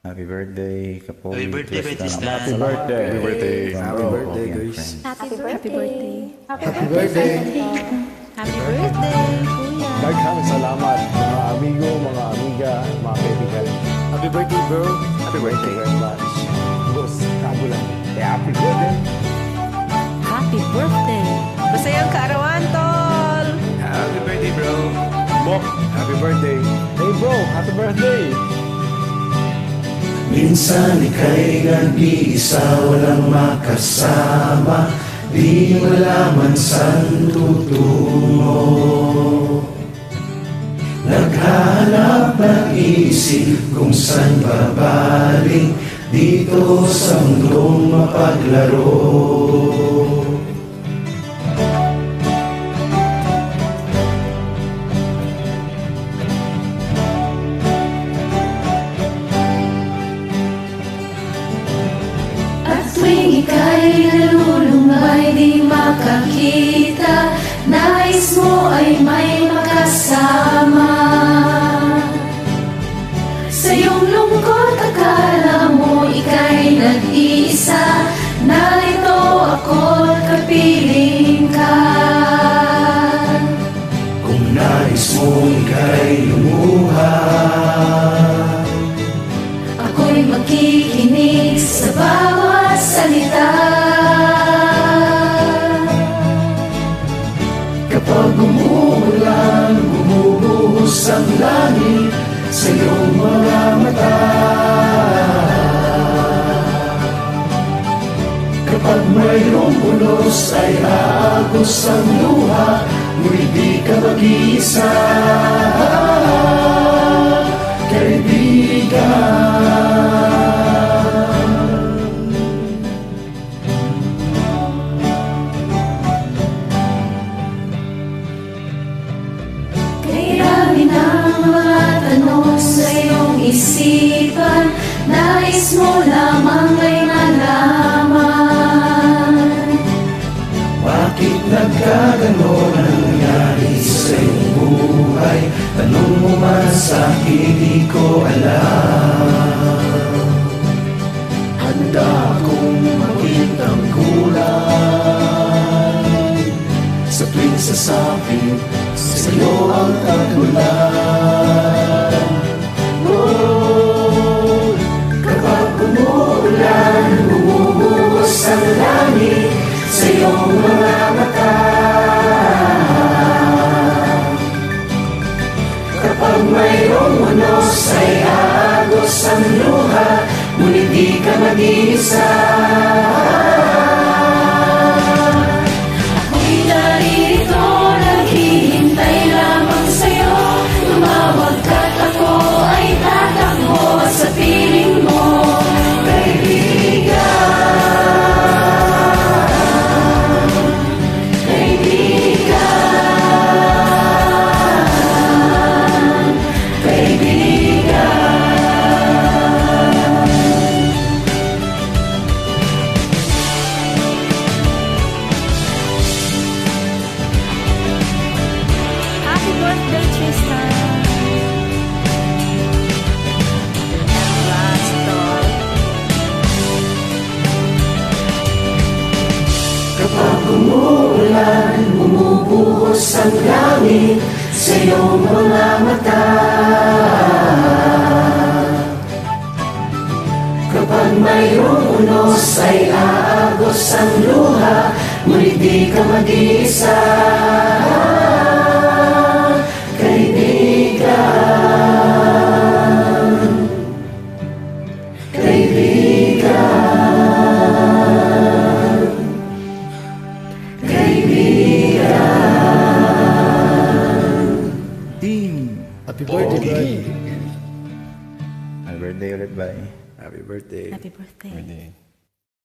Happy birthday, Kapoy. Happy birthday, Tristan. Happy birthday. Happy birthday. Happy birthday, guys. Happy birthday. Happy birthday. Happy birthday, Kuya. Daghang salamat mga amigo, mga amiga, mga kaibigan. Happy birthday, bro. Happy birthday. Thank you very much. Boss, kabulan. Happy birthday. Happy birthday. Masayang kaarawan, tol. Happy birthday, bro. Bok, happy birthday. Hey bro, happy birthday. Minsan ika'y nag-iisa, walang makasama, di malaman saan tutungo. Naghanap ng isip kung saan babalik, dito sa mundong mapaglaro. Tuwing ika'y nalulumbay di makakita, nais mo ay may makasama. Sa iyong lungkot akala mo ika'y nag-iisa, narito ako't kapiling ka. Kung nais mo ika'y lumuha, Ako'y makikinig sa bawat salita. kapag umuulan, bumubuhos ang langit sa iyong mga mata. Kapag mayroong unos ay aagos ang luha, ngunit di ka mag-iisa, kaibigan. Kayanin ang mga tanong sa iyong isipan, nais mo lamang ay malaman. Bakit nagkaganon ang nangyari sa iyong buhay? Tanong mo man sa akin, di ko alam. Handa akong makitang kulang sa tuwing sasabing sa iyo ang kagulan. Oh, kapag umuulan, bumubuhos ang langit sa iyong mga mata. Kapag mayroong unos ay aagos ang luha, ngunit di ka mag-iisa. Ako'y narito, naghihintay lamang sa'yo. Tumawag ka't ako ay tatakbo sa piling mo, kaibigan. Kaibigan. Kaibigan. Happy birthday, Tristan. And last, tol. Kapag umuulan, bumubuhos ang langit sa iyong mga mata. Kapag mayroong unos ay aagos ang luha, ngunit di ka mag-iisa, kaibigan. Kaibigan. Kaibigan. Team. Happy birthday, bro. Happy birthday ulit, bye. Happy birthday. Happy birthday. Birthday.